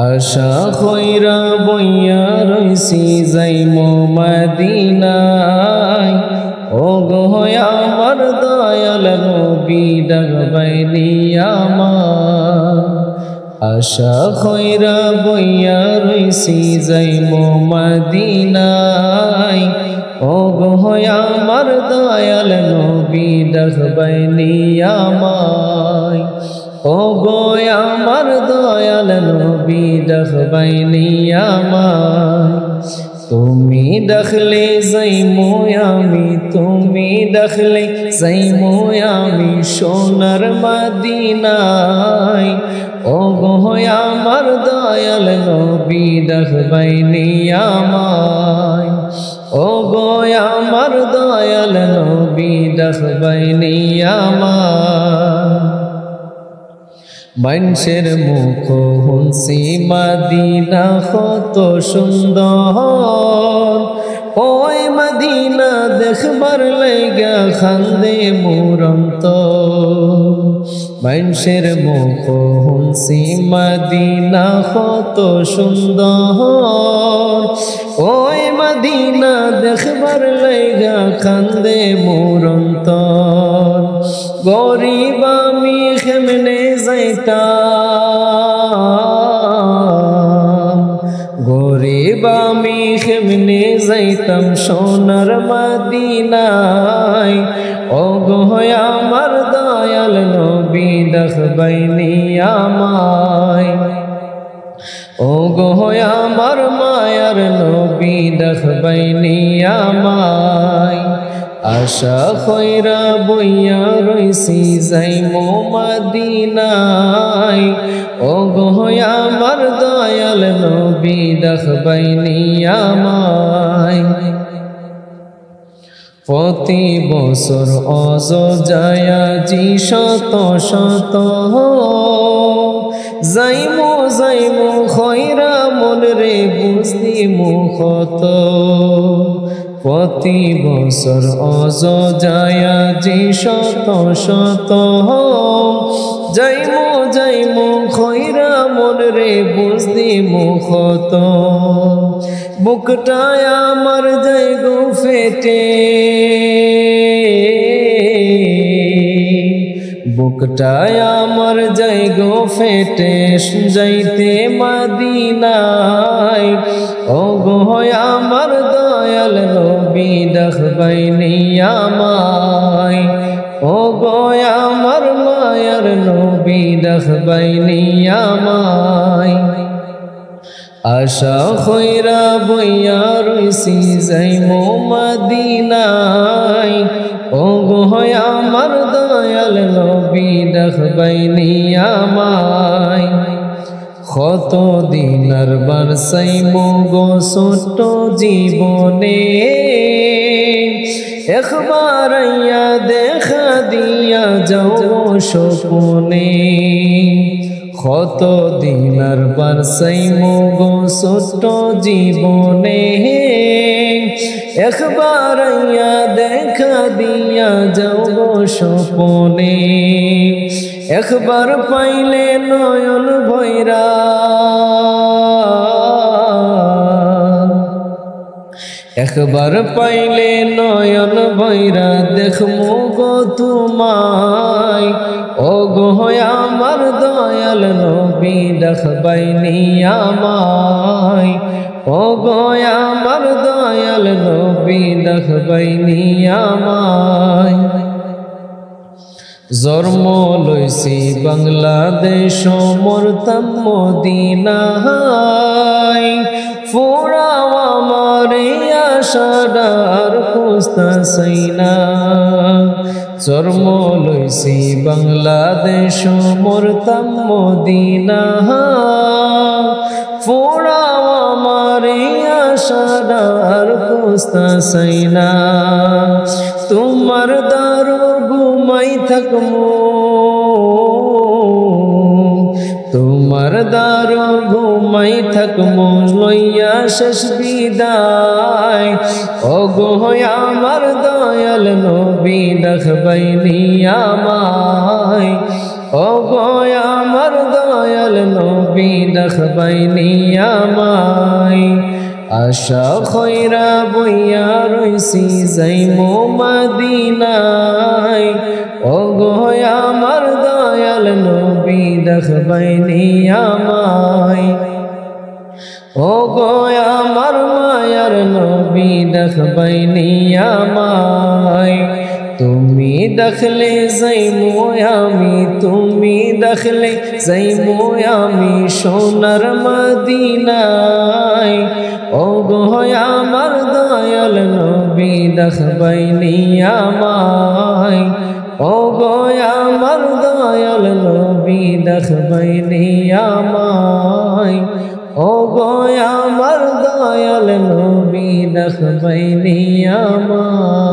আশা কইরা বইয়া রইছি যাইমু মদিনায়, ও গো আমার দয়াল নবী ডাকবাইনি আমার। আশা কইরা বইয়া রইছি যাইমু মদিনায়, ও গো আমার দয়াল নবী ডাকবাইনি আমায়। ও গো আমার দয়াল নবী ডাকবাইনি আমায়। তুমি ডাকলে যাইমু আমি, তুমি ডাকলে যাইমু আমি সোনার মদিনায়, ও গো আমার দয়াল নবী ডাকবাইনি আমায়। ও গো আমার দয়াল নবী ডাকবাইনি আমায়। মানুষের মুখ শুনছি মদিনা কত সুন্দর, ওই মদিনা দেখবার লাইগা খান্দে মোর অন্তর। মানুষের মুখ শুনছি মদিনা কত সুন্দর, ওই মদিনা দেখবার লাইগা খান্দে মোর অন্তর। গরিব আমি কেমনে যাইতাম, গরিব আমি কেমনে যাইতাম সোনার মদিনায়, ও গো আমার দয়াল নবী ডাকবাইনি আমায়। ও গো আমার মায়ার নবী ডাকবাইনি আমায়। আশা কইরা বইয়া রইছি যাইমু মদিনায়, ও গো আমার দয়াল নবী ডাকবাইনি আমায়। প্রতি বছর অযোধ্যায় জি শত শত যাইমু যাইমু খয়রা মন রে বুঝদিমু কত। প্রতি বছর অযোধ্যায় জি শত শত যাইমু যাইমু খয়রা মন রে বুঝদিমু কত। বুকটায় আমার যাই গো ফেটে, বুকটায় আমার যাই গো ফেটে যাইতে মদিনায়, ও গো আমার দয়াল নবী ডাকবাইনি আমায়। ও গো আমার মায়ার নবী ডাকবাইনি আমায়। আশা কইরা বইয়া রইছি যাইমু মদিনায়, ও গো আমার দয়াল নবী ডাকবাইনি আমায়। কত দিন আর বারসাইমু গো ছোট্ট জীবনে, একবার আইয়া দেখা দিয়া যাও স্বপ্নে। কত দিন আর বারসাইমু গো ছোট্ট জীবনে, একবার আইয়া দেখা দিয়া যাও স্বপ্নে। একবার পাইলে নয়ন ভৈরা, একবার পাইলে নয়ন ভৈরা দেখমু গো তোমায়, ও গো আমার দয়াল নবী ডাকবাইনি আমায়। ও গো আমার দয়াল নবী ডাকবাইনি আমায়। জন্ম লইছি বাংলাদেশ মরতাম মদিনায়, ফুরাও আমার আশার খুঁজতাছি না। জন্ম লইছি বাংলাদেশ মরতাম মদিনায়, ফুরাও আমার আশার খুঁজতাছি না। তোমার দারু ঘুমাই থাকমু, তোমার দারু ঘুমাই থাকমু লইয়া শেষ বিদায়, ও গো আমার দয়াল নবী ডাকবাইনি আমায়। ও গো আমার দয়াল নবী দেখবাইনি আমায় আশা খয়রা বইয়া রইছি যাইমু মদিনায় ও গো আমার দয়াল নবী দেখবাইনি আমায় ও গো আমার মায়ার নবী দেখবাইনি আমায় তুমি দেখলে যাইমু আমি তুমি দেখলে যাইমু আমি সোনার মদিনায় ও গো আমার দয়াল নবী দেখবাইনি আমায় ও গো আমার দয়াল নবী দেখবাইনি আমায় ও গো আমার দয়াল নবী দেখবাইনি আমায়।